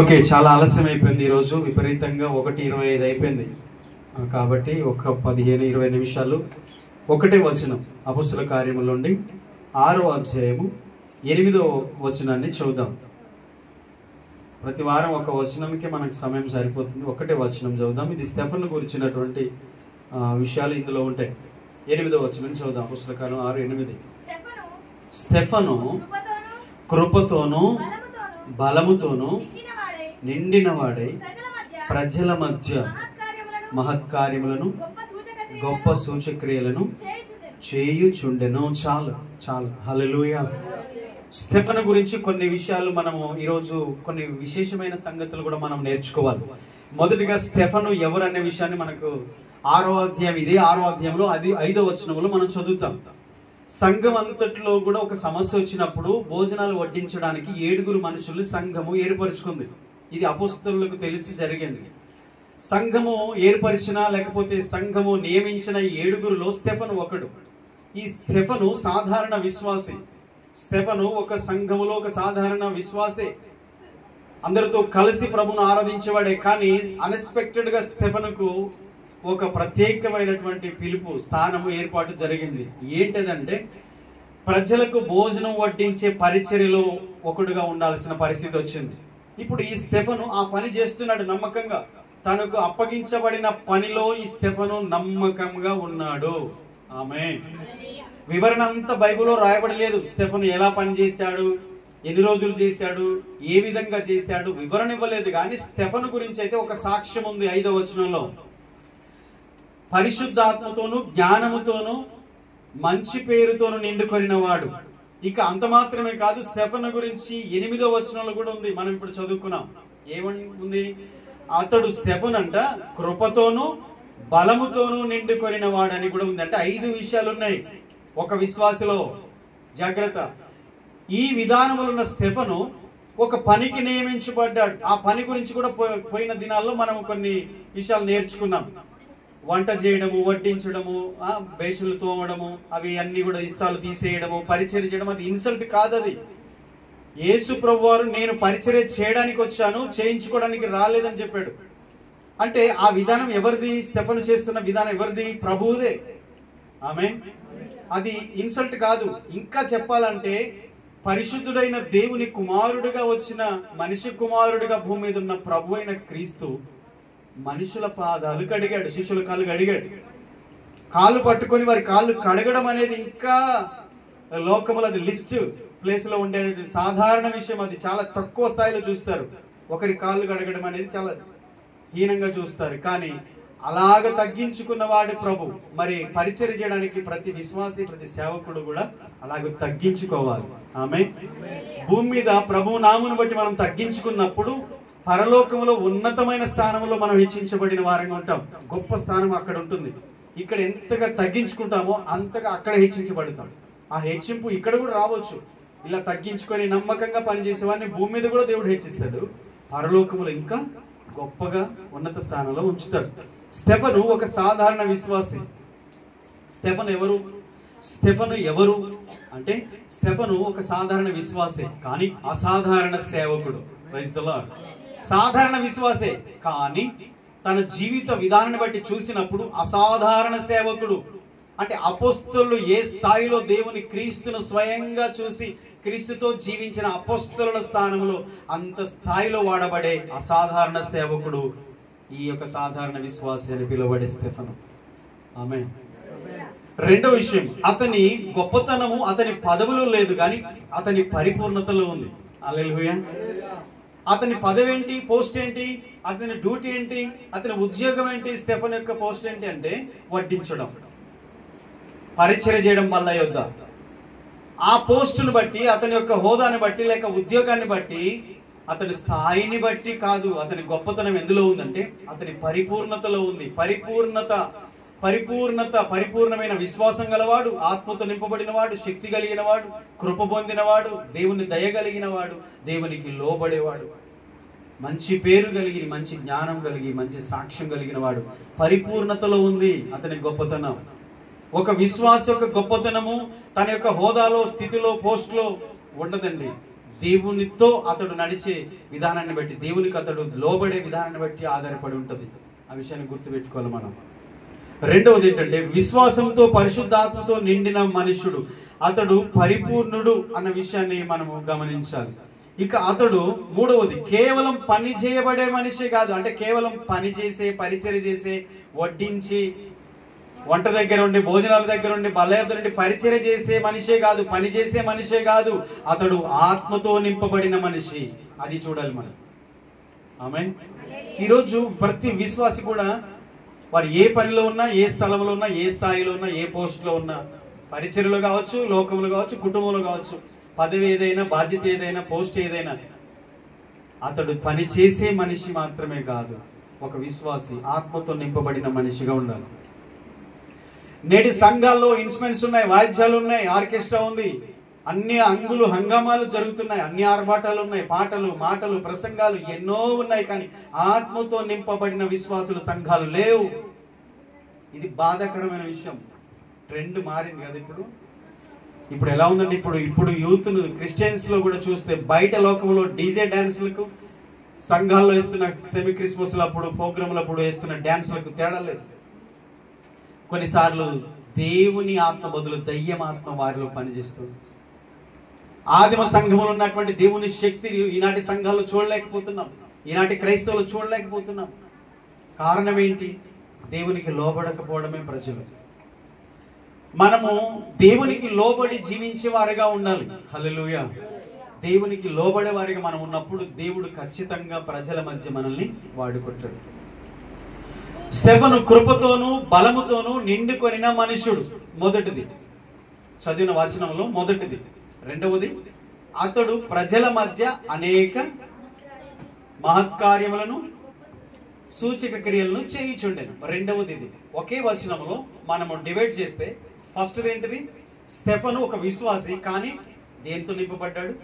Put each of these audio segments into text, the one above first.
Okay, చాలా ఆలస్యం అయిపోయింది. ఈరోజు విపరీతంగా 1:25 అయిపోయింది. కాబట్టి ఒక 15-20 నిమిషాలు ఒకటే వచనం అపొస్తలుల కార్యముల నుండి 6వ అధ్యాయము 8వ వచనాన్ని చూద్దాం. ప్రతి వారం ఒక వచనంకి మనకు సమయం సరిపోతుంది. ఒకటే వచనం చదువుదాం. ఇది స్టెఫను గురించినటువంటి విషయాలు ఇందులో ఉంటాయి. 8వ వచనం చదువుదాం. అపొస్తలుల కార్యం 6:8. స్టెఫను కృపతోనూ బలముతోనూ నిండినవాడై ప్రజల మధ్య మహత్కార్యములను గొప్ప సూచక్రియలను చేయుచుండెను. చాలు చాలు. హల్లెలూయా. స్టెఫను గురించి కొన్ని విషయాలు మనము ఈరోజు కొన్ని విశేషమైన సంగతులు కూడా మనం నేర్చుకోవాలి. మొదటిగా స్టెఫను ఎవరు అనే విషయాన్ని మనకు 6వ అధ్యాయం, ఇదే 6వ అధ్యాయంలో 5వ వచనంలో మనం చదువుతాం. సంఘం అంతట్లో కూడా ఒక సమస్య వచ్చినప్పుడు భోజనాలు వడ్డించడానికి 7 మనుషులు సంఘము ఏర్పరచుకుంది. ఇది అపొస్తలులకు తెలిసి జరిగింది. సంఘము ఏర్పరిచిన లేకపోతే సంఘము నియమించిన 7లో స్టెఫను ఒకడు. ఈ స్టెఫను సాధారణ విశ్వాసి. స్టెఫను ఒక సంఘములో ఒక సాధారణ విశ్వాసే. అందరితో కలిసి ప్రభును ఆరాధించేవాడే. కానీ అన్ఎక్స్పెక్టెడ్ గా స్టెఫనుకు ఒక ప్రత్యేకమైనటువంటి పిలుపు, స్థానము ఏర్పాటు జరిగింది. ఏంటంటే ప్రజలకు భోజనం వడ్డించే పరిచర్యలో ఒకడుగా ఉండాల్సిన పరిస్థితి వచ్చింది. ఇప్పుడు ఈ స్టెఫను ఆ పని చేస్తున్నాడు నమ్మకంగా. తనకు అప్పగించబడిన పనిలో ఈ స్టెఫను నమ్మకంగా ఉన్నాడు. ఆమేన్. వివరణ అంతా బైబిల్లో రాయబడలేదు. స్టెఫను ఎలా పని చేశాడు, ఎన్ని రోజులు చేశాడు, ఏ విధంగా చేశాడు, వివరణ ఇవ్వలేదు. కానీ స్టెఫను గురించి అయితే ఒక సాక్ష్యం ఉంది 5వ వచనంలో. పరిశుద్ధాత్మతోను జ్ఞానముతోను మంచి పేరుతోను నిండుకొనిన వాడు. ఇక అంత మాత్రమే కాదు, స్టెఫను గురించి 8వ వచనంలో కూడా ఉంది. మనం ఇప్పుడు చదువుకున్నాం. ఏమని ఉంది? అతడు స్టెఫను అంట కృపతోను బలముతోను నిండుకొనిన వాడు అని కూడా ఉంది. అంటే 5 విషయాలు ఉన్నాయి ఒక విశ్వాసిలో. జాగ్రత్త. ఈ విధానములున్న స్టెఫను ఒక పనికి నియమించబడ్డాడు. ఆ పని గురించి కూడా పోయిన దినాల్లో మనం కొన్ని విషయాలు నేర్చుకున్నాం. వంట చేయడము, వడ్డించడము, బేషన్లు తోమడము, అవి అన్ని కూడా ఇస్తాలు తీసేయడము, పరిచర్య చేయడం. అది ఇన్సల్ట్ కాదు. అది యేసు ప్రభు వారు నేను పరిచర్య చేయడానికి వచ్చాను, చేయించుకోవడానికి రాలేదని చెప్పాడు. అంటే ఆ విధానం ఎవరిది? స్టెఫను చేస్తున్న విధానం ఎవరిది? ప్రభువుదే. ఆమేన్. అది ఇన్సల్ట్ కాదు. ఇంకా చెప్పాలంటే పరిశుద్ధుడైన దేవుని కుమారుడుగా వచ్చిన మనిషి కుమారుడుగా భూమి మీద ఉన్న ప్రభు అయిన క్రీస్తు మనుషుల పాదాలు కడిగాడు, శిష్యుల కాళ్ళు కడిగాడు. కాళ్ళు పట్టుకొని వారి కాళ్ళు కడగడం అనేది ఇంకా లోకములు అది లిస్ట్ ప్లేస్ లో ఉండే సాధారణ విషయం. అది చాలా తక్కువ స్థాయిలో చూస్తారు. ఒకరి కాళ్ళు కడగడం అనేది చాలా హీనంగా చూస్తారు. కానీ అలాగ తగ్గించుకున్న వాడి ప్రభు. మరి పరిచర్య చేయడానికి ప్రతి విశ్వాసి, ప్రతి సేవకుడు కూడా అలాగ తగ్గించుకోవాలి. ఆమేన్. భూమి మీద ప్రభు నామును బట్టి మనం తగ్గించుకున్నప్పుడు పరలోకంలో ఉన్నతమైన స్థానంలో మనం హెచ్చించబడిన వారంగా ఉంటాం. గొప్ప స్థానం అక్కడ ఉంటుంది. ఇక్కడ ఎంతగా తగ్గించుకుంటామో అంతగా అక్కడ హెచ్చించబడతాం. ఆ హెచ్చింపు ఇక్కడ కూడా రావచ్చు. ఇలా తగ్గించుకొని నమ్మకంగా పనిచేసేవాడిని భూమి మీద కూడా దేవుడు హెచ్చిస్తాడు. పరలోకములో ఇంకా గొప్పగా ఉన్నత స్థానంలో ఉంచుతాడు. స్టెఫను ఒక సాధారణ విశ్వాసి. స్టెఫను ఎవరు అంటే స్టెఫను ఒక సాధారణ విశ్వాసే, కానీ అసాధారణ సేవకుడు. Praise the lord. సాధారణ విశ్వాసే కానీ తన జీవిత విధానాన్ని బట్టి చూసినప్పుడు అసాధారణ సేవకుడు. అంటే అపొస్తలులు ఏ స్థాయిలో దేవుని క్రీస్తును స్వయంగా చూసి క్రీస్తుతో జీవించిన అపొస్తలుల స్థానంలో అంత స్థాయిలో వాడబడే అసాధారణ సేవకుడు ఈ యొక్క సాధారణ విశ్వాసి అని పిలువబడే స్టెఫను. ఆమేన్. రెండో విషయం, అతని గొప్పతనము అతని పదవులో లేదు, కానీ అతని పరిపూర్ణతలో ఉంది. హల్లెలూయా. అతని పదవి ఏంటి? పోస్ట్ ఏంటి? అతని డ్యూటీ ఏంటి? అతని ఉద్యోగం ఏంటి? స్టెఫన్ యొక్క పోస్ట్ ఏంటి అంటే వడ్డించడం, పరిచర్య చేయడం వల్ల యొద్ద. ఆ పోస్టును బట్టి, అతని యొక్క హోదాని బట్టి లేక ఉద్యోగాన్ని బట్టి, అతని స్థాయిని బట్టి కాదు. అతని గొప్పతనం ఎందులో ఉందంటే అతని పరిపూర్ణతలో ఉంది. పరిపూర్ణమైన విశ్వాసం గలవాడు, ఆత్మతో నింపబడిన వాడు, శక్తి కలిగిన వాడు, కృప పొందినవాడు, దేవుని దయ కలిగిన వాడు, దేవునికి లోబడేవాడు, మంచి పేరు కలిగి, మంచి జ్ఞానం కలిగి, మంచి సాక్ష్యం కలిగిన వాడు. పరిపూర్ణతలో ఉంది అతని గొప్పతనం. ఒక విశ్వాస యొక్క గొప్పతనము తన యొక్క హోదాలో, స్థితిలో, పోస్టులో ఉండదండి. దేవునితో అతడు నడిచే విధానాన్ని బట్టి, దేవునికి అతడు లోబడే విధానాన్ని బట్టి ఆధారపడి ఉంటుంది. ఆ విషయాన్ని గుర్తుపెట్టుకోవాలి మనం. రెండవది ఏంటంటే విశ్వాసంతో పరిశుద్ధాత్మతో నిండిన మనుష్యుడు, అతడు పరిపూర్ణుడు అన్న విషయాన్ని మనము గమనించాలి. ఇక అతడు మూడవది కేవలం పని చేయబడే మనిషే కాదు, అంటే కేవలం పని చేసే, పరిచర్య చేసే, వడ్డించి, వంట దగ్గర ఉండి, భోజనాల దగ్గర ఉండి, బల్ల దగ్గర ఉండి పరిచర్య చేసే మనిషే కాదు, పని చేసే మనిషే కాదు, అతడు ఆత్మతో నింపబడిన మనిషి. అది చూడాలి మనం. ఆమేన్. ఈరోజు ప్రతి విశ్వాసి కూడా వారు ఏ పనిలో ఉన్నా, ఏ స్థలంలో ఉన్నా, ఏ స్థాయిలో ఉన్నా, ఏ పోస్టులో ఉన్నా, పరిచర్యలో కావచ్చు, లోకంలో కావచ్చు, కుటుంబంలో కావచ్చు, పదవి ఏదైనా, బాధ్యత ఏదైనా, పోస్ట్ ఏదైనా, అతడు పని చేసే మనిషి మాత్రమే కాదు, ఒక విశ్వాసి ఆత్మతో నింపబడిన మనిషిగా ఉండాలి. నేటి సంఘాల్లో ఇన్స్ట్రుమెంట్స్ ఉన్నాయి, వాయిద్యాలు ఉన్నాయి, ఆర్కెస్ట్రా ఉంది, అన్ని అంగులు హంగామాలు జరుగుతున్నాయి, అన్ని ఆర్భాటాలు ఉన్నాయి, పాటలు, మాటలు, ప్రసంగాలు ఎన్నో ఉన్నాయి. కానీ ఆత్మతో నింపబడిన విశ్వాసుల సంఘాలు లేవు. ఇది బాధాకరమైన విషయం. ట్రెండ్ మారింది కదా ఇప్పుడు ఎలా ఉందంటే, ఇప్పుడు యూత్ క్రిస్టియన్స్ లో కూడా చూస్తే బయట లోకంలో డీజే డాన్సులకు, సంఘాల్లో వేస్తున్న సెమీ క్రిస్మస్ అప్పుడు ప్రోగ్రాంలప్పుడు వేస్తున్న డాన్సులకు తేడా లేదు. కొన్నిసార్లు దేవుని ఆత్మ బదులు దయ్యం ఆత్మ వారిలో పనిచేస్తుంది. ఆదిమ సంఘంలో ఉన్నటువంటి దేవుని శక్తిని ఈనాటి సంఘాల్లో చూడలేకపోతున్నాం, ఈనాటి క్రైస్తవులు చూడలేకపోతున్నాం. కారణం ఏంటి? దేవునికి లోబడకపోవడమే. ప్రజలు మనము దేవునికి లోబడి జీవించే వారిగా ఉండాలి. హల్లెలూయా. దేవునికి లోబడే వారిగా మనం ఉన్నప్పుడు దేవుడు ఖచ్చితంగా ప్రజల మధ్య మనల్ని వాడుకుంటాడు. స్టెఫను కృపతోనూ బలముతోనూ నిండుకొనిన మనుష్యుడు, మొదటిది చదివిన వచనంలో మొదటిది. రెండవది, అతడు ప్రజల మధ్య అనేక మహత్కార్యములను, సూచక క్రియలను చేయుచుండెను. రెండవది ఇది. ఒకే వచనంలో మనము డివైడ్ చేస్తే ఫస్ట్ది ఏంటిది? స్టెఫను ఒక విశ్వాసి, కానీ దేంతో నింపబడ్డాడు?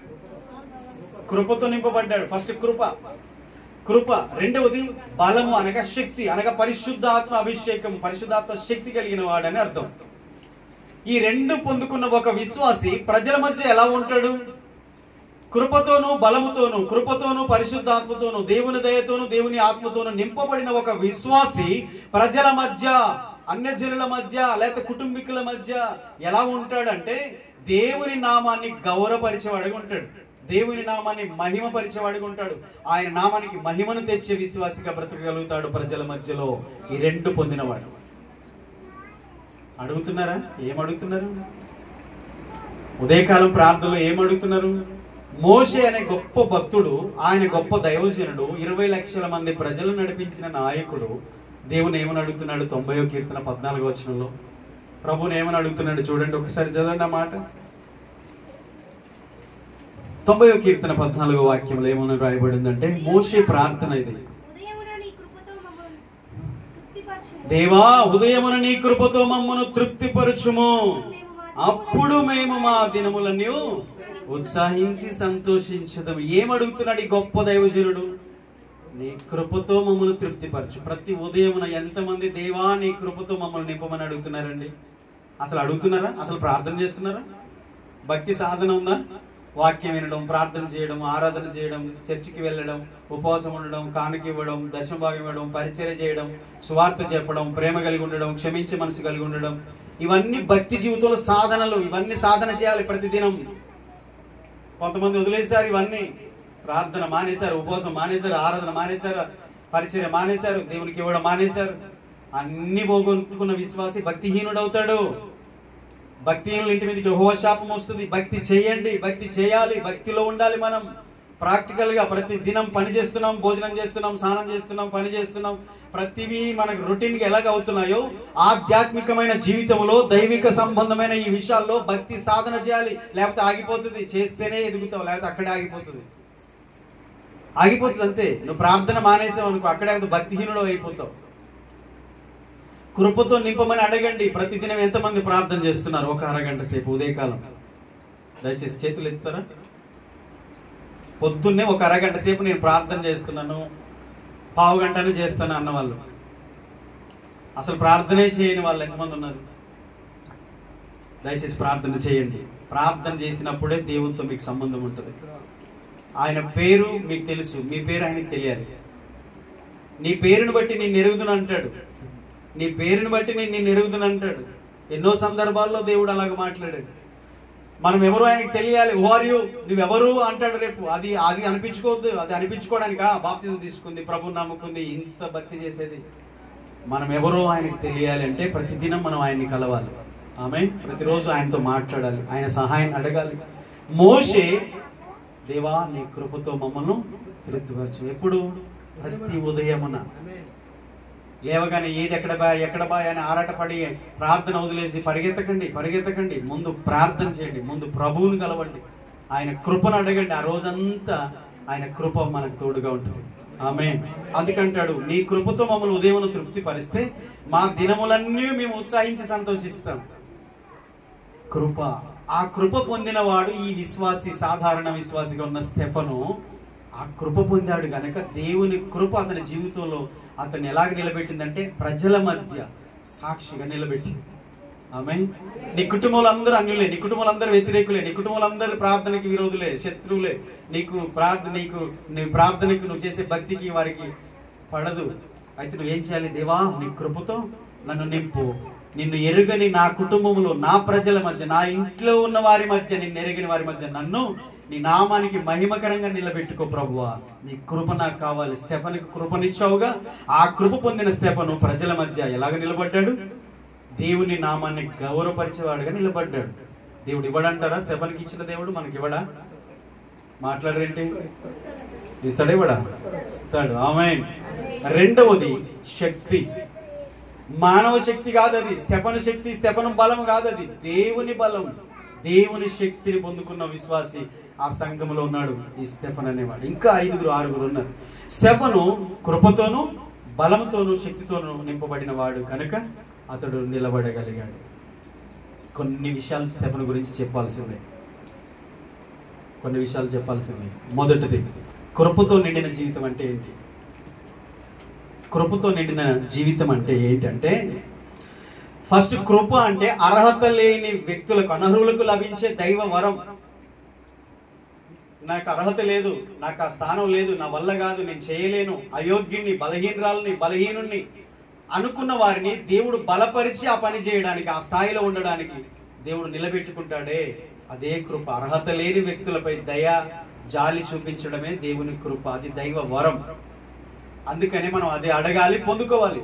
కృపతో నింపబడ్డాడు. ఫస్ట్ కృప. రెండవది బలము, అనగా శక్తి, అనగా పరిశుద్ధాత్మ అభిషేకం, పరిశుద్ధాత్మ శక్తి కలిగిన వాడని అర్థం. ఈ రెండు పొందుకున్న ఒక విశ్వాసి ప్రజల మధ్య ఎలా ఉంటాడు? కృపతోనూ బలముతోనూ, కృపతోనూ పరిశుద్ధాత్మతోనూ, దేవుని దయతోనూ, దేవుని ఆత్మతోనూ నింపబడిన ఒక విశ్వాసి ప్రజల మధ్య, అన్యజనుల మధ్య, లేక కుటుంబీకుల మధ్య ఎలా ఉంటాడంటే దేవుని నామాన్ని గౌరవపరిచేవాడిగా ఉంటాడు, దేవుని నామాన్ని మహిమపరిచేవాడిగా ఉంటాడు, ఆయన నామానికి మహిమను తెచ్చే విశ్వాసిగా బ్రతకగలుగుతాడు ప్రజల మధ్యలో. ఈ రెండు పొందినవాడు. అడుగుతున్నారా? ఏమడుగుతున్నారు? ఉదయకాలం ప్రార్థనలో ఏమడుగుతున్నారు? మోషే అనే గొప్ప భక్తుడు, ఆయన గొప్ప దైవజనుడు, 20 లక్షల మంది ప్రజలు నడిపించిన నాయకుడు దేవుని ఏమని అడుగుతున్నాడు? 90వ కీర్తన 14వ వచనంలో ప్రభుని ఏమని అడుగుతున్నాడు చూడండి, ఒకసారి చదవండి ఆ మాట. 90వ కీర్తన 14వ వాక్యంలో ఏమని రాయబడిందంటే, మోషే ప్రార్థన ఇది: దేవా, ఉదయమున నీ కృపతో మమ్మను తృప్తిపరచుము, అప్పుడు మేము మా దినములను ఉత్సాహించి సంతోషించదము. ఏమడుగుతున్నాడు ఈ గొప్ప దైవజనుడు? నీ కృపతో మమ్మల్ని తృప్తిపరచు. ప్రతి ఉదయమున ఎంతమంది దేవా నీ కృపతో మమ్మల్ని నింపమని అడుగుతున్నారండి? అసలు అడుగుతున్నారా? అసలు ప్రార్థన చేస్తున్నారా? భక్తి సాధన ఉందా? వాక్యం వినడం, ప్రార్థన చేయడం, ఆరాధన చేయడం, చర్చికి వెళ్ళడం, ఉపవాసం ఉండడం, కానుక ఇవ్వడం, దర్శన భాగం ఇవ్వడం, పరిచర్య చేయడం, సువార్త చెప్పడం, ప్రేమ కలిగి ఉండడం, క్షమించే మనసు కలిగి ఉండడం, ఇవన్నీ భక్తి జీవితంలో సాధనలు. ఇవన్నీ సాధన చేయాలి ప్రతిదినం. కొంతమంది వదిలేశారు ఇవన్నీ, ప్రార్థన మానేశారు, ఉపవాసం మానేశారు, ఆరాధన మానేశారు, పరిచర్య మానేశారు, దేవునికి ఇవ్వడం మానేశారు. అన్ని పోగొట్టుకున్న విశ్వాసి భక్తిహీనుడు అవుతాడు. భక్తిహీనుల ఇంటి మీదకి యెహోవా శాపం వస్తుంది. భక్తి చేయండి, భక్తి చేయాలి, భక్తిలో ఉండాలి. మనం ప్రాక్టికల్ గా ప్రతి దినం పని చేస్తున్నాం, భోజనం చేస్తున్నాం, స్నానం చేస్తున్నాం, పని చేస్తున్నాం, ప్రతివి మనకు రొటీన్ గా ఎలాగ అవుతున్నాయో ఆధ్యాత్మికమైన జీవితంలో దైవిక సంబంధమైన ఈ విషయాల్లో భక్తి సాధన చేయాలి. లేకపోతే ఆగిపోతుంది. చేస్తేనే ఎదుగుతావు, లేకపోతే అక్కడే ఆగిపోతుంది అంతే. నువ్వు ప్రార్థన మానేసావు అనుకో, అక్కడే భక్తిహీనుడు అయిపోతావు. కృపతో నింపమని అడగండి. ప్రతిదినం ఎంతమంది ప్రార్థన చేస్తున్నారు? ఒక అరగంట సేపు ఉదయకాలం. దయచేసి చేతులు ఎత్తారా? పొద్దున్నే ఒక అరగంట సేపు నేను ప్రార్థన చేస్తున్నాను, పావు గంటనే చేస్తాను అన్నవాళ్ళు, అసలు ప్రార్థనే చేయని వాళ్ళు ఎంతమంది ఉన్నారు? దయచేసి ప్రార్థన చేయండి. ప్రార్థన చేసినప్పుడే దేవునితో మీకు సంబంధం ఉంటుంది. ఆయన పేరు మీకు తెలుసు, మీ పేరు ఆయనకు తెలియాలి. నీ పేరుని బట్టి నేను ఎరుగుదును అంటాడు. నీ పేరుని బట్టి నేను ఎరుగుదును అంటాడు. ఎన్నో సందర్భాల్లో దేవుడు అలాగ మాట్లాడాడు. మనం ఎవరు ఆయనకి తెలియాలి. హూ ఆర్ యూ, నువ్వెవరు అంటాడు రేపు. అది అనిపించుకోవద్దు. అది అనిపించుకోవడానికా బాప్తిజం తీసుకుంది, ప్రభుని నమ్ముకుంది, ఇంత భక్తి చేసేది? మనం ఎవరో ఆయనకి తెలియాలి అంటే ప్రతిదినం మనం ఆయన్ని కలవాలి. ఆమేన్. ప్రతిరోజు ఆయనతో మాట్లాడాలి, ఆయన సహాయం అడగాలి. మోషే, దేవా నీ కృపతో మమ్మల్ని తృప్తిపరచు. ఎప్పుడు? ప్రతి ఉదయమున లేవగానే ఏది ఎక్కడ బా అని ఆరాటపడి ప్రార్థన వదిలేసి పరిగెత్తకండి. ముందు ప్రార్థన చేయండి, ముందు ప్రభువుని కలవండి, ఆయన కృపను అడగండి. ఆ రోజంతా ఆయన కృప మనకు తోడుగా ఉంటుంది. ఆమేన్. అందుకంటాడు, నీ కృపతో మమ్మల్ని ఉదయమున తృప్తి పరిస్తే మా దినములన్నీ మేము ఉత్సాహించి సంతోషిస్తాం. కృప, ఆ కృప పొందిన వాడు ఈ విశ్వాసి, సాధారణ విశ్వాసిగా ఉన్న స్టెఫను ఆ కృప పొందాడు గనక దేవుని కృప అతని జీవితంలో అతన్ని ఎలాగ నిలబెట్టిందంటే ప్రజల మధ్య సాక్షిగా నిలబెట్టింది. ఆమేన్. నీ కుటుంబంలో అందరూ అన్యులే, నీ కుటుంబంలో అందరూ వ్యతిరేకులే, నీ కుటుంబంలో అందరూ ప్రార్థనకి విరోధులే, శత్రువులే. నీ ప్రార్థనకి నువ్వు చేసే భక్తికి వారికి పడదు. అయితే నువ్వేం చేయాలి? దేవా నీ కృపతో నన్ను నింపు. నిన్ను ఎరుగని నా కుటుంబంలో, నా ప్రజల మధ్య, నా ఇంట్లో ఉన్న వారి మధ్య, నిన్ను ఎరగని వారి మధ్య నన్ను నీ నామానికి మహిమకరంగా నిలబెట్టుకో ప్రభువా. నీ కృప నాకు కావాలి. స్టెఫనుకి కృపనిచ్చావుగా, ఆ కృప పొందిన స్టెఫను ప్రజల మధ్య ఎలాగ నిలబడ్డాడు? దేవుని నామాన్ని గౌరవపరిచేవాడుగా నిలబడ్డాడు. దేవుడు ఇవ్వడంటారా? స్టెఫనుకి ఇచ్చిన దేవుడు మనకి ఇవ్వడా? మాట్లాడరేంటి? ఇస్తాడు, ఇవ్వడా? ఇస్తాడు. ఆమేన్. రెండవది శక్తి. మానవ శక్తి కాదు అది. స్టెఫను శక్తి, స్టెఫను బలం కాదు అది. దేవుని బలం, దేవుని శక్తిని పొందుకున్న విశ్వాసి ఆ సంఘంలో ఉన్నాడు ఈ స్టెఫన్ అనేవాడు. ఇంకా 5-6 ఉన్నారు. స్టెఫను కృపతోనూ బలంతోనూ శక్తితోనూ నింపబడిన వాడు కనుక అతడు నిలబడగలిగాడు. కొన్ని విషయాలు స్టెఫను గురించి చెప్పాల్సిందే. మొదటిది, కృపతో నిండిన జీవితం అంటే ఏంటి? కృపతో నిండిన జీవితం అంటే ఏంటంటే, ఫస్ట్ కృప అంటే అర్హత లేని వ్యక్తులకు, అనర్హులకు లభించే దైవ వరం. నాకు అర్హత లేదు, నాకు ఆ స్థానం లేదు, నా వల్ల కాదు, నేను చేయలేను, అయోగ్యుణ్ణి, బలహీనుణ్ణి అనుకున్న వారిని దేవుడు బలపరిచి ఆ పని చేయడానికి, ఆ స్థాయిలో ఉండడానికి దేవుడు నిలబెట్టుకుంటాడే, అదే కృప. అర్హత లేని వ్యక్తులపై దయ, జాలి చూపించడమే దేవుని కృప. అది దైవ వరం. అందుకని మనం అదే అడగాలి, పొందుకోవాలి.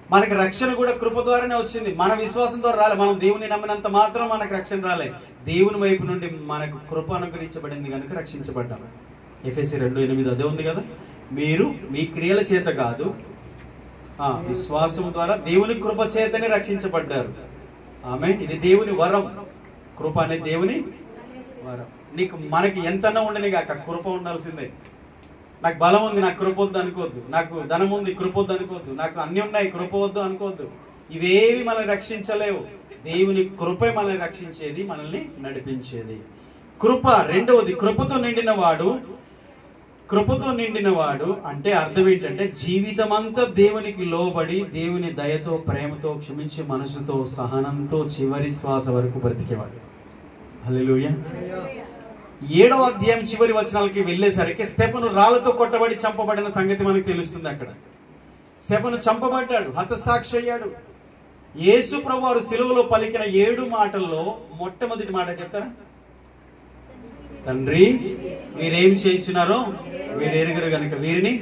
మనకి రక్షణ కూడా కృప ద్వారానే వచ్చింది. మన విశ్వాసం ద్వారా రాలే. మనం దేవుని నమ్మినంత మాత్రం మనకు రక్షణ రాలే. దేవుని వైపు నుండి మనకు కృప అనుగ్రహించబడింది కనుక రక్షించబడ్డాం. ఎఫెసీ 2:8 అదే ఉంది కదా. మీరు మీ క్రియల చేత కాదు, విశ్వాసం ద్వారా దేవుని కృప చేతనే రక్షించబడ్డారు. ఆమేన్. ఇది దేవుని వరం. కృప అనేది దేవుని వరం. మనకి ఎంతన్నా ఉండని కాక కృప ఉండాల్సిందే. నాకు బలం ఉంది, నాకు కృప వద్దు అనుకోవద్దు. నాకు ధనం ఉంది, కృప వద్దు అనుకోవద్దు. నాకు అన్ని ఉన్నాయి, కృప వద్దు అనుకోవద్దు. ఇవేవి మనల్ని రక్షించలేవు. దేవుని కృపే మనల్ని రక్షించేది, మనల్ని నడిపించేది. కృప. రెండవది, కృపతో నిండిన వాడు అంటే అర్థం ఏంటంటే, జీవితం అంతా దేవునికి లోబడి, దేవుని దయతో, ప్రేమతో, క్షమించే మనసుతో, సహనంతో చివరి శ్వాస వరకు బ్రతికేవాడు. హల్లెలూయా. 7వ అధ్యాయం చివరి వచనాలకి వెళ్ళేసరికి స్టెఫను రాళ్లతో కొట్టబడి చంపబడిన సంగతి మనకు తెలుస్తుంది. అక్కడ స్టెఫను చంపబడ్డాడు, హతసాక్షి అయ్యాడు. యేసు ప్రభువారు సిలువలో పలికిన 7 మాటల్లో మొట్టమొదటి మాట చెప్తారా? తండ్రి, వీరేం చేయించున్నారో వీరు ఎరుగరు గనుక వీరిని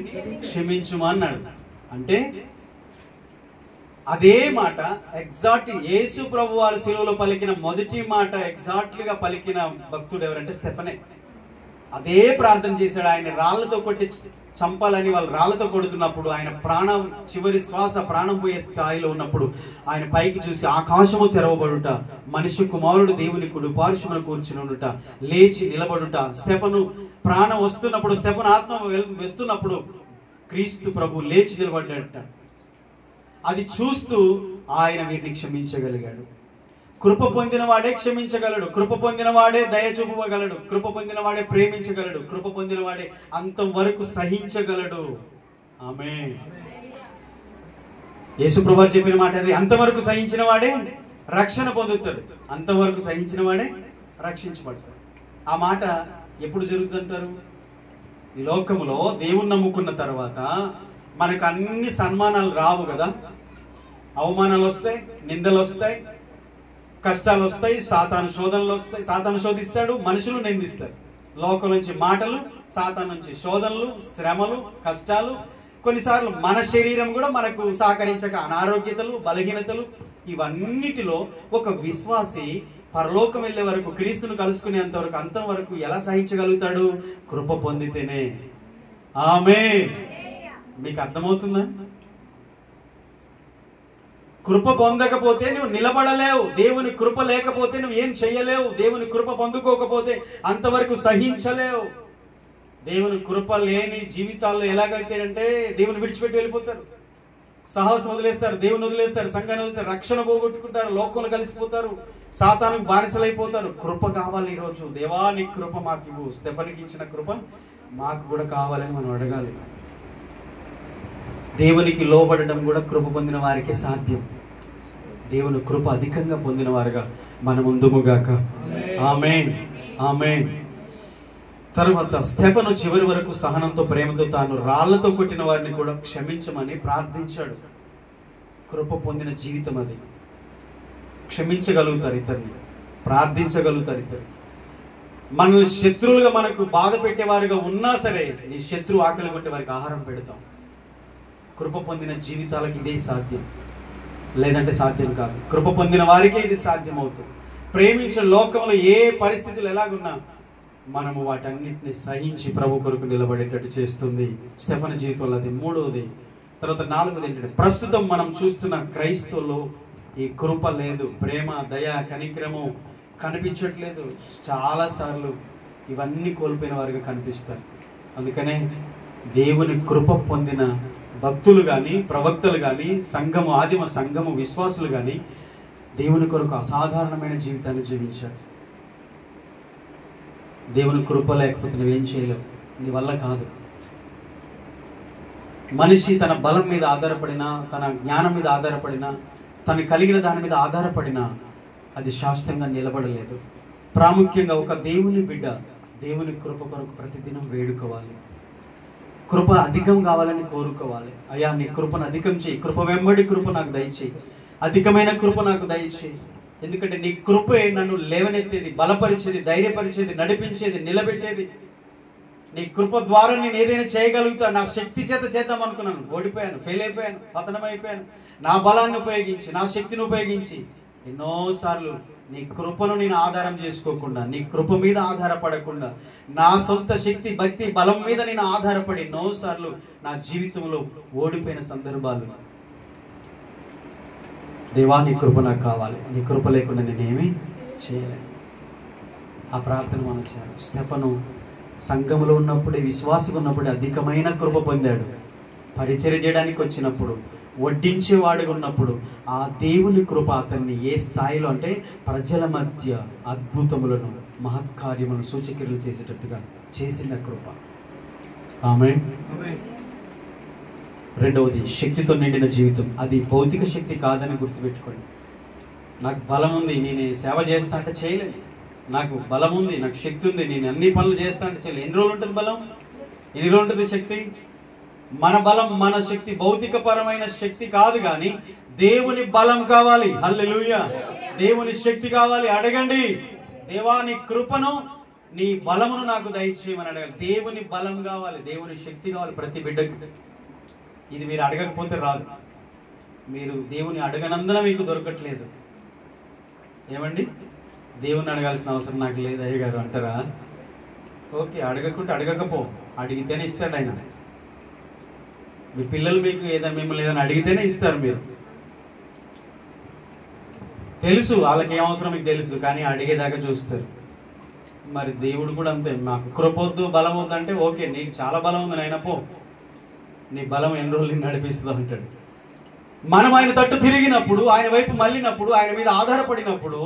క్షమించుమా అన్నాడు. అంటే అదే మాట ఎగ్జాక్ట్ యేసు ప్రభు వారి సిలువలో పలికిన మొదటి మాట ఎగ్జాక్ట్లీగా పలికిన భక్తుడు ఎవరంటే స్టెఫనే. అదే ప్రార్థన చేశాడు. ఆయన రాళ్లతో కొట్టి చంపాలని వాళ్ళు రాళ్లతో కొడుతున్నప్పుడు, ఆయన ప్రాణం చివరి శ్వాస, ప్రాణం పోయే స్థాయిలో ఉన్నప్పుడు ఆయన పైకి చూసి ఆకాశము తెరవబడుట, మనిషి కుమారుడు దేవుని కుడి పార్శ్వమున కూర్చునుట, లేచి నిలబడుట. స్టెఫను ప్రాణం వస్తున్నప్పుడు, స్టెఫను ఆత్మ వస్తున్నప్పుడు క్రీస్తు ప్రభు లేచి నిలబడ్డాడట. అది చూస్తూ ఆయన వీరిని క్షమించగలిగాడు. కృప పొందిన వాడే క్షమించగలడు, కృప పొందిన వాడే దయ చూపగలడు, కృప పొందిన వాడే ప్రేమించగలడు, కృప పొందిన వాడే అంతం వరకు సహించగలడు. ఆమేన్. యేసు ప్రభువు చెప్పిన మాట అది. అంతవరకు సహించిన వాడే రక్షణ పొందుతాడు, అంతవరకు సహించిన వాడే రక్షించబడతాడు. ఆ మాట ఎప్పుడు జరుగుతుంటారు? ఈ లోకములో దేవుణ్ణి నమ్ముకున్న తర్వాత మనకు అన్ని సన్మానాలు రావు కదా. అవమానాలు వస్తాయి, నిందలు వస్తాయి, కష్టాలు వస్తాయి, సాతాను శోధనలు వస్తాయి. సాతాను శోధిస్తాడు, మనుషులు నిందిస్తారు. లోకం నుంచి మాటలు, సాతాను నుంచి శోధనలు, శ్రమలు, కష్టాలు. కొన్నిసార్లు మన శరీరం కూడా మనకు సహకరించక అనారోగ్యతలు, బలహీనతలు. ఇవన్నిటిలో ఒక విశ్వాసి పరలోకం వెళ్ళే వరకు, క్రీస్తును కలుసుకునేంత వరకు, అంతం వరకు ఎలా సహించగలుగుతాడు? కృప పొందితేనే. ఆమేన్. మీకు అర్థమవుతుందా? కృప పొందకపోతే నువ్వు నిలబడలేవు. దేవుని కృప లేకపోతే నువ్వు ఏం చెయ్యలేవు. దేవుని కృప పొందుకోకపోతే అంతవరకు సహించలేవు. దేవుని కృప లేని జీవితాల్లో ఎలాగైతే అంటే దేవుని విడిచిపెట్టి వెళ్ళిపోతారు, సాహసం వదిలేస్తారు, దేవుని వదిలేస్తారు, సంఘాన్ని వదిలేస్తారు, రక్షణ పోగొట్టుకుంటారు, లోకంలో కలిసిపోతారు, సాతానుకు బానిసలైపోతారు. కృప కావాలి ఈరోజు. దేవా నీ కృప మాకు ఇవ్వు. స్టెఫెనుకి ఇచ్చిన కృప మాకు కూడా కావాలని మనం అడగాలి. దేవునికి లోబడడం కూడా కృప పొందిన వారికి సాధ్యం. దేవుని కృప అధికంగా పొందిన వారుగా మనం ముందుముగాక. ఆమేన్, ఆమేన్. తర్వాత స్టెఫెను చివరి వరకు సహనంతో, ప్రేమతో తాను రాళ్లతో కొట్టిన వారిని కూడా క్షమించమని ప్రార్థించాడు. కృప పొందిన జీవితం అది. క్షమించగలుగుతారు ఇతరుని, ప్రార్థించగలుగుతారు ఇతరుని. మనల్ని శత్రువులుగా మనకు బాధ పెట్టేవారుగా ఉన్నా సరే, నీ శత్రువు ఆకలి కొట్టే వారికి ఆహారం పెడతాం. కృప పొందిన జీవితాలకు ఇదే సాధ్యం, లేదంటే సాధ్యం కాదు. కృప పొందిన వారికే ఇది సాధ్యం అవుతుంది. ప్రేమించిన లోకంలో ఏ పరిస్థితులు ఎలాగున్నా మనము వాటన్నిటిని సహించి ప్రభు కొరకు నిలబడేటట్టు చేస్తుంది స్టెఫెను జీవితంలో. అది మూడవది. తర్వాత నాలుగవది ఏంటంటే, ప్రస్తుతం మనం చూస్తున్న క్రైస్తవుల్లో ఈ కృప లేదు, ప్రేమ, దయ, కనికరము కనిపించట్లేదు. చాలా సార్లు ఇవన్నీ కోల్పోయిన వారిగా కనిపిస్తారు. అందుకనే దేవుని కృప పొందిన భక్తులు కానీ, ప్రవక్తలు కానీ, సంఘము, ఆదిమ సంఘము విశ్వాసులు కానీ దేవుని కొరకు అసాధారణమైన జీవితాన్ని జీవించారు. దేవుని కృప లేకపోతే నువ్వేం చేయలేవు, నీ వల్ల కాదు. మనిషి తన బలం మీద ఆధారపడినా, తన జ్ఞానం మీద ఆధారపడినా, తను కలిగిన దాని మీద ఆధారపడినా అది శాశ్వతంగా నిలబడలేదు. ప్రాముఖ్యంగా ఒక దేవుని బిడ్డ దేవుని కృప కొరకు ప్రతిదినం వేడుకోవాలి. కృప అధికం కావాలని కోరుకోవాలి. అయ్యా నీ కృపను అధికం చేయి, కృప వెంబడి కృప నాకు దయచేయి, అధికమైన కృప నాకు దయచేయి. ఎందుకంటే నీ కృపే నన్ను లేవనెత్తేది, బలపరిచేది, ధైర్యపరిచేది, నడిపించేది, నిలబెట్టేది. నీ కృప ద్వారా నేను ఏదైనా చేయగలుగుతా. నా శక్తి చేత చేద్దాం అనుకున్నాను, ఓడిపోయాను, ఫెయిల్ అయిపోయాను, పతనమైపోయాను. నా బలాన్ని ఉపయోగించి, నా శక్తిని ఉపయోగించి ఎన్నోసార్లు నీ కృపను నేను ఆధారం చేసుకోకుండా, నీ కృప మీద ఆధారపడకుండా, నా సొంత శక్తి, భక్తి, బలం మీద నేను ఆధారపడి ఎన్నోసార్లు నా జీవితంలో ఓడిపోయిన సందర్భాలు. దేవా నీ కృప నాకు కావాలి, నీ కృప లేకుండా నేనేమీ చేయలేను. ఆ ప్రార్థన మనం చేయాలి. స్టెఫెను సంఘములో ఉన్నప్పుడే, విశ్వాసంగా ఉన్నప్పుడే అధికమైన కృప పొందాడు. పరిచర్య చేయడానికి వచ్చినప్పుడు, వడ్డించేవాడుగా ఉన్నప్పుడు ఆ దేవుని కృప అతన్ని ఏ స్థాయిలో అంటే ప్రజల మధ్య అద్భుతములను, మహత్కార్యములను, సూచక్రియలు చేసేటట్టుగా చేసిన కృప. ఆమేన్. రెండవది శక్తితో నిండిన జీవితం. అది భౌతిక శక్తి కాదని గుర్తుపెట్టుకోండి. నాకు బలం ఉంది, నేను సేవ చేస్తా అంటే చేయలేను. నాకు బలం ఉంది, నాకు శక్తి ఉంది, నేను అన్ని పనులు చేస్తా అంటే చేయలేదు. ఎన్ని రోజులు ఉంటుంది బలం? ఎన్ని రోజులు ఉంటుంది శక్తి? మన బలం, మన శక్తి భౌతిక పరమైన శక్తి కాదు, కానీ దేవుని బలం కావాలి. హల్లెలూయా. దేవుని శక్తి కావాలి. అడగండి, దేవా నీ కృపను, నీ బలమును నాకు దయచేయమని అడగాలి. దేవుని బలం కావాలి, దేవుని శక్తి కావాలి ప్రతి బిడ్డకు. ఇది మీరు అడగకపోతే రాదు. మీరు దేవుని అడగనందున మీకు దొరకట్లేదు. ఏమండి, దేవుని అడగాల్సిన అవసరం నాకు లేదు అయ్య గారు అంటారా? ఓకే, అడగకుంటే అడగకపో, అడిగితేనే ఇస్తాడు ఆయన. మీ పిల్లలు మీకు ఏదైనా, మిమ్మల్ని ఏదైనా అడిగితేనే ఇస్తారు. మీరు తెలుసు వాళ్ళకి ఏం అవసరం మీకు తెలుసు, కానీ అడిగేదాకా చూస్తారు. మరి దేవుడు కూడా అంతే. మాకు కృపొద్దు, బలం వద్దు అంటే ఓకే, నీకు చాలా బలం ఉంది నాయన, పో, నీ బలం ఎన్ని రోజులు నడిపిస్తుందో అంటాడు. మనం ఆయన తట్టు తిరిగినప్పుడు, ఆయన వైపు మళ్ళినప్పుడు, ఆయన మీద ఆధారపడినప్పుడు,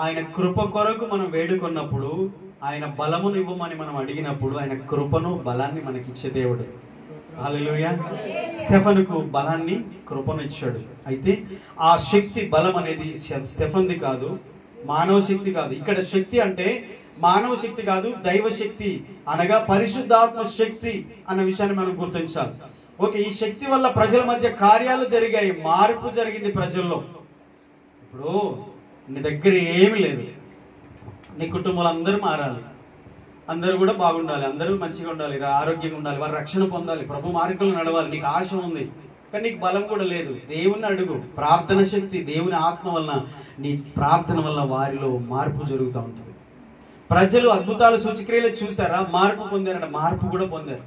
ఆయన కృప కొరకు మనం వేడుకున్నప్పుడు, ఆయన బలమును ఇవ్వమని మనం అడిగినప్పుడు, ఆయన కృపను, బలాన్ని మనకిచ్చే దేవుడు. హల్లెలూయా. స్టెఫెనుకు బలాన్ని, కృపను ఇచ్చాడు. అయితే ఆ శక్తి, బలం అనేది స్టెఫెన్ది కాదు, మానవ శక్తి కాదు. ఇక్కడ శక్తి అంటే మానవ శక్తి కాదు, దైవ శక్తి అనగా పరిశుద్ధాత్మ శక్తి అన్న విషయాన్ని మనం గుర్తించాలి. ఓకే, ఈ శక్తి వల్ల ప్రజల మధ్య కార్యాలు జరిగాయి, మార్పు జరిగింది ప్రజల్లో. ఇప్పుడు నీ దగ్గర ఏమీ లేదు, నీ కుటుంబంలో అందరూ మారాలి, అందరూ కూడా బాగుండాలి, అందరూ మంచిగా ఉండాలి, ఆరోగ్యంగా ఉండాలి, వారు రక్షణ పొందాలి, ప్రభు మార్గంలో నడవాలి, నీకు ఆశ ఉంది కానీ నీకు బలం కూడా లేదు. దేవుని అడుగు, ప్రార్థన శక్తి, దేవుని ఆత్మ వలన, నీ ప్రార్థన వలన వారిలో మార్పు జరుగుతూ ఉంటుంది. ప్రజలు అద్భుతాలు సూచక్రియలు చూసారా, మార్పు పొందారట, మార్పు కూడా పొందారు.